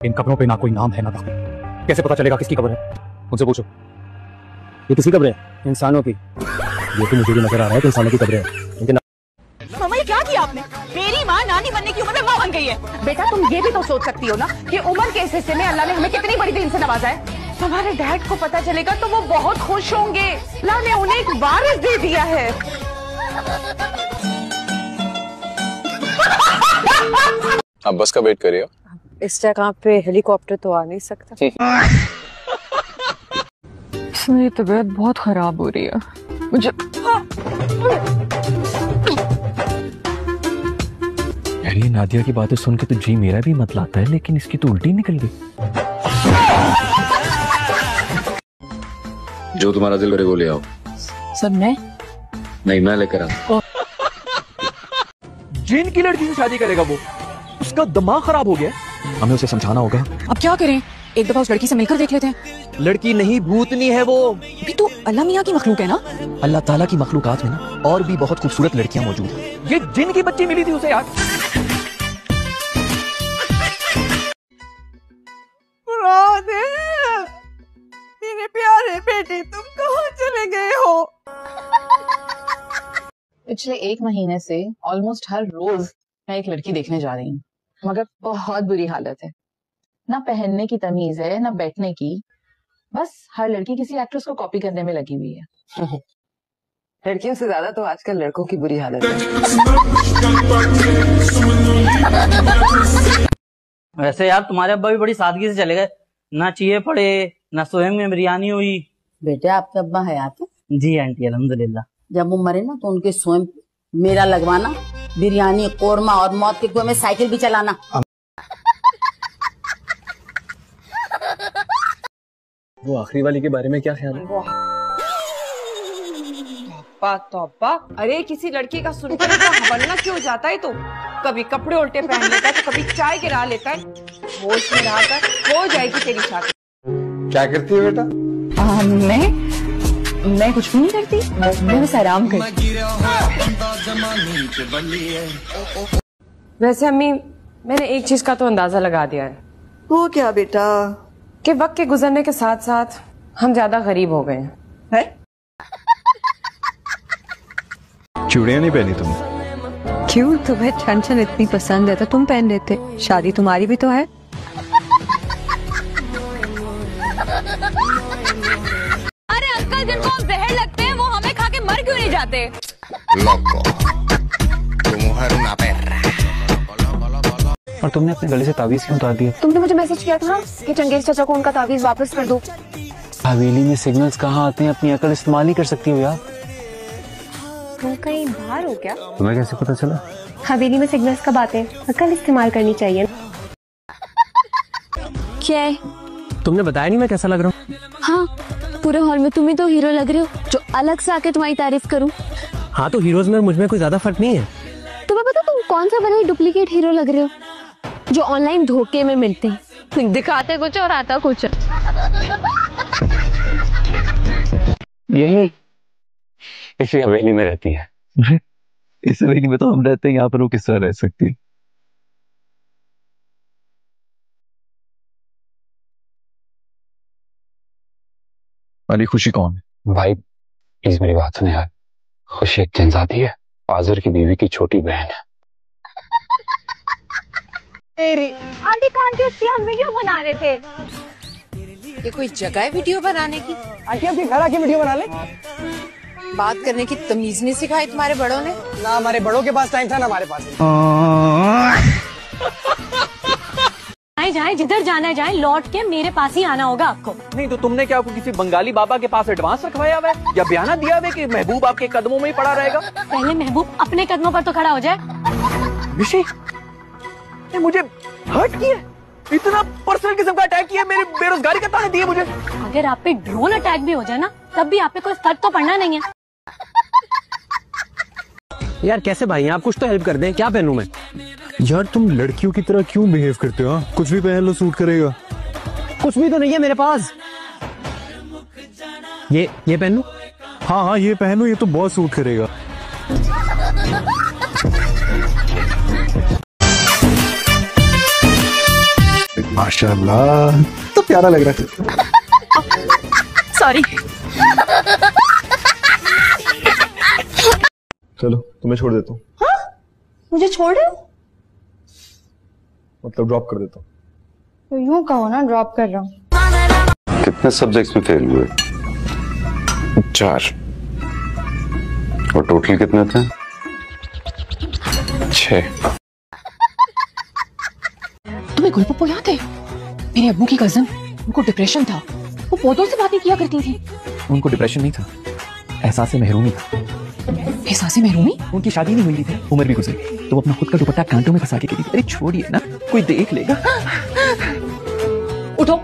इन कब्रों पे ना कोई नाम है ना दाग। कैसे पता चलेगा किसकी कब्र है? मुझसे पूछो। ये किसकी कब्र है? इंसानों की। ये तो मुझे भी नजर आ रहा है कि इंसानों की कब्र है, लेकिन मामा ये क्या किया आपने? मेरी माँ नानी बनने की उम्र में माँ बन गई है। बेटा तुम ये भी तो सोच सकती हो ना कि उम्र के इस हिस्से में अल्लाह ने हमें कितनी बड़ी दिन से नवाजा है। तुम्हारे डैड को पता चलेगा तो वो बहुत खुश होंगे। अल्लाह ने उन्हें एक वारिस दे दिया है। आप बस का वेट करिए। इस जगह पे हेलीकॉप्टर तो आ नहीं सकता। मेरी तबीयत बहुत खराब हो रही है मुझे। यार ये नादिया की बातें सुन के तो जी मेरा भी मत लाता है, लेकिन इसकी तो उल्टी निकल गई। जो तुम्हारा दिल करे वो ले आओ। सर मैं नहीं, मैं लेकर आता। जिन की लड़की से शादी करेगा वो? उसका दिमाग खराब हो गया। हमें उसे समझाना होगा। अब क्या करें? एक दफा उस लड़की से मिलकर देख लेते हैं। लड़की नहीं भूतनी है वो। भी तो अल्लाह मियाँ की मखलूक है ना। अल्लाह ताला की मखलूकात में ना और भी बहुत खूबसूरत लड़कियां मौजूद हैं। ये जिन की बच्ची मिली थी उसे यार। मेरे प्यारे बेटे तुम कहाँ चले गए हो? पिछले 1 महीने से ऑलमोस्ट हर रोज मैं एक लड़की देखने जा रही हूँ, मगर बहुत बुरी हालत है। ना पहनने की तमीज है ना बैठने की, बस हर लड़की किसी एक्ट्रेस को कॉपी करने में लगी हुई है। लड़कियों से ज्यादा तो आजकल लड़कों की बुरी हालत है। वैसे यार तुम्हारे अब्बा भी बड़ी सादगी से चले गए, ना चीए पड़े ना सोए में बिरयानी हुई। बेटे आपके अब्बा हयात है? जी आंटी अल्हम्दुलिल्लाह। जब वो मरे ना तो उनके स्वयं मेरा लगवाना, बिरयानी, कोरमा और मौत के कुएं में साइकिल भी चलाना। वो आखिरी वाली के बारे में क्या ख्याल है? तौबा, अरे किसी लड़की का सुनकर बनना क्यों जाता है? तो कभी कपड़े उल्टे पहन लेता है तो कभी चाय गिरा लेता है। होश में रहा कर हो जाएगी तेरी शादी। क्या करती है बेटा? मैं कुछ भी नहीं करती, मैं बस आराम करती। वैसे अम्मी मैंने एक चीज का तो अंदाजा लगा दिया है। वो क्या बेटा? कि वक्त के गुजरने के साथ साथ हम ज्यादा गरीब हो गए हैं। चूड़ियां नहीं पहनी तुमने? क्यों? तुम्हें ठंड ठंड इतनी पसंद है तो तुम पहन लेते। शादी तुम्हारी भी तो है। अरे अंकल जिनको हम जहर लगते हैं वो हमें खा के मर क्यों नहीं जाते? और तुमने अपने गले से तावीज क्यों उतार दिया? तुमने मुझे मैसेज किया था कि चंगेज चाचा को उनका तावीज वापस कर दो। हवेली में सिग्नल्स कहाँ आते हैं? अपनी अकल इस्तेमाल ही कर सकती हो यार। तुम कहीं बाहर हो क्या? तुम्हें कैसे पता चला? हवेली में सिग्नल्स कब आते हैं? अकल इस्तेमाल करनी चाहिए। क्या है? तुमने बताया नहीं मैं कैसा लग रहा हूँ? हाँ, पूरे हॉल में तुम ही तो हीरो लग रहे हो, जो अलग से आके तुम्हारी तारीफ करूं। हाँ तो हीरोज में और मुझ में कोई ज्यादा फर्क नहीं है। तुम्हें पता तुम कौन सा बड़ा डुप्लीकेट हीरो लग रहे हो, जो ऑनलाइन धोखे में मिलते हैं, दिखाते कुछ और आता कुछ। यही इसी हवेली में रहती है। इस हवेली में तो हम रहते हैं, यहाँ पर वो किस तरह रह सकती है? वाली खुशी कौन है? भाई प्लीज मेरी बात सुने यार। खुशी एक जनजाति है, आजर की बीवी की छोटी बहन है। आंटी हम वीडियो बना रहे थे। ये कोई जगह है वीडियो बनाने की? आंटी आपके घर आके वीडियो बना ले। बात करने की तमीज नहीं सिखाई तुम्हारे बड़ों ने? ना हमारे बड़ों के पास टाइम था ना हमारे पास। जाए जिधर जाना जाए, लौट के मेरे पास ही आना होगा आपको। नहीं तो तुमने क्या किसी बंगाली बाबा के पास एडवांस रखवाया हुआ है या बयाना दिया हुआ है कि महबूब आपके कदमों में ही पड़ा रहेगा? पहले महबूब अपने कदमों पर तो खड़ा हो जाए। ऋषि ये मुझे हर्ट किया, इतना पर्सनल किस्म का अटैक किया, मेरी बेरोजगारी का ताने दिए मुझे। अगर आप पे ड्रोन अटैक भी हो जाए ना, तब भी आप पे कोई फर्क तो पड़ना नहीं है। यार कैसे भाई आप कुछ तो हेल्प कर दें, क्या पहनूं मैं? यार तुम लड़कियों की तरह क्यों बिहेव करते हो? कुछ भी पहन लो सूट करेगा। कुछ भी तो नहीं है मेरे पास। ये पहनूं? हाँ ये पहनो, ये तो बहुत सूट करेगा। माशाल्लाह, तो प्यारा लग रहा है। सॉरी। चलो तुम्हें छोड़ देता हूँ। हाँ? मुझे छोड़ रहे हो? मतलब ड्रॉप कर देता हूँ। तो यूं कहो ना, ड्रॉप कर रहा हूँ। कितने सब्जेक्ट्स में फेल हुए? 4। और टोटल कितने थे? 6। तुम्हें गुलपप्पू याद है? मेरे अब्बू की कजन, उनको डिप्रेशन था, वो पौधों से बातें किया करती थी। उनको डिप्रेशन नहीं था, एहसास महरूमी था। एहसास महरूमी? उनकी शादी नहीं हुई थी, उम्र भी गुजरी, तो वो अपना खुद का दुपट्टा कांटों में फंसा के गिरी। अरे छोड़िए ना, कोई देख लेगा। उठो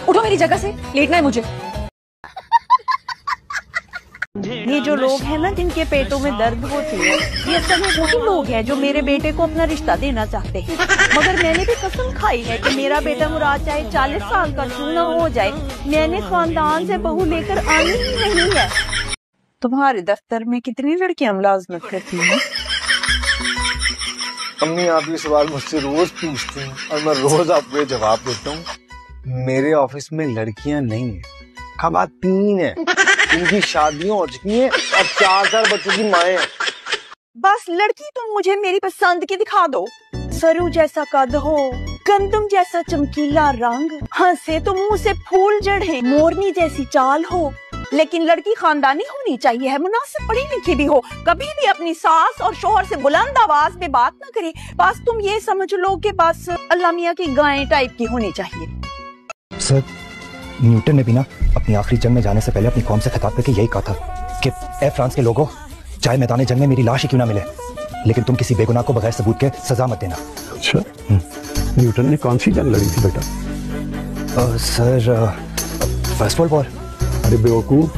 उठो मेरी जगह से, लेटना है मुझे। ये जो लोग हैं ना जिनके पेटों में दर्द होती है, ये सब वही लोग हैं जो मेरे बेटे को अपना रिश्ता देना चाहते हैं। मगर मैंने भी कसम खाई है कि मेरा बेटा मुराद चाहे 40 साल का क्यों ना हो जाए, मैंने खानदान से बहू लेकर आनी ही नहीं है। तुम्हारे दफ्तर में कितनी लड़कियां मुलाजमत करती हैं? अम्मी, आप ये सवाल मुझसे रोज पूछती हैं और मैं रोज आपको ये जवाब देता हूँ। मेरे ऑफिस में लड़कियां नहीं है, खवातीन है। इनकी शादियां हो चुकी हैं और 4 बच्चों की माएँ हैं। बस लड़की तुम मुझे मेरी पसंद की दिखा दो। सरू जैसा कद हो, गंदम जैसा चमकीला रंग, हंसे तो मुंह से फूल जड़े, मोरनी जैसी चाल हो। लेकिन लड़की खानदानी होनी चाहिए है, मुनासिब पढ़ी लिखी भी हो, कभी भी अपनी सास और शोहर से बुलंद आवाज में बात ना करे। बस तुम ये समझ लो कि बस अल्लाह मियां की गाय टाइप की होनी चाहिए। सर, न्यूटन ने भी ना अपनी आखिरी जंग में जाने से पहले अपनी कौम से खिताब करके यही कहा था कि ए फ्रांस के लोगों, चाहे मैदान जंग में मेरी लाश ही क्यों ना मिले, लेकिन तुम किसी बेगुनाह को बगैर सबूत के सजा मत देना। अच्छा, न्यूटन ने कौन सी जंग लड़ी थी बेटा? Sir, first world war. अरे बेवकूफ,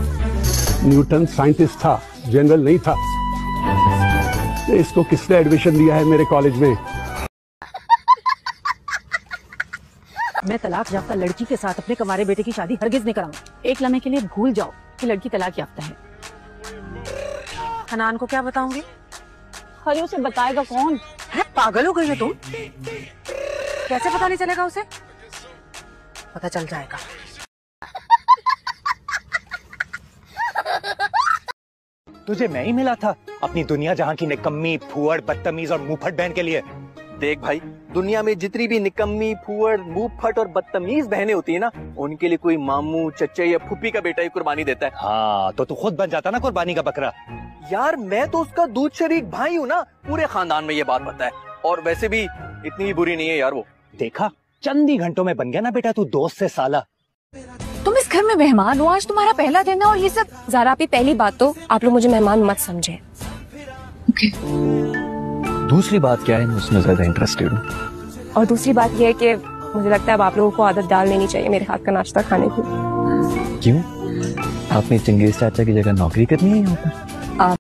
न्यूटन साइंटिस्ट था, जनरल नहीं था। इसको किसने एडमिशन दिया है मेरे कॉलेज में? मैं तलाक याफ्ता लड़की के साथ अपने कमारे बेटे की शादी हरगिज नहीं कराऊंगा। एक लम्हे के लिए भूल जाओ कि लड़की तलाक याफ्ता है। हनान को क्या बताऊंगी? अरे उसे बताएगा कौन? है पागल हो गई हो तुम? कैसे पता नहीं चलेगा उसे? पता चल जाएगा। तुझे मैं ही मिला था अपनी दुनिया जहां की निकम्मी, फुअड़, बदतमीज और मुंहफट बहन के लिए। देख भाई, दुनिया में जितनी भी निकम्मी, फुअड़, मुंहफट और बदतमीज बहनें होती है ना, उनके लिए कोई मामू, चच्चे या फूफी का बेटा ही कुर्बानी देता है। हाँ, तो तू खुद बन जाता ना कुर्बानी का बकरा। यार मैं तो उसका दूध शरीक भाई हूँ ना, पूरे खानदान में ये बात पता है। और वैसे भी इतनी ही बुरी नहीं है यार वो। देखा, चंद ही घंटों में बन गया ना बेटा तू दोस्त से साला। तुम इस घर में मेहमान हो, आज तुम्हारा पहला दिन है और ये सब। जरा आपकी पहली बात तो आप लोग मुझे मेहमान मत समझे। दूसरी बात क्या है, मैं उसमें ज्यादा इंटरेस्टेड हूँ। और दूसरी बात ये है कि मुझे लगता है अब आप लोगों को आदत डाल लेनी चाहिए मेरे हाथ का नाश्ता खाने की। क्यों? आपने चंगेज चाचा की जगह नौकरी करनी है यहाँ पर?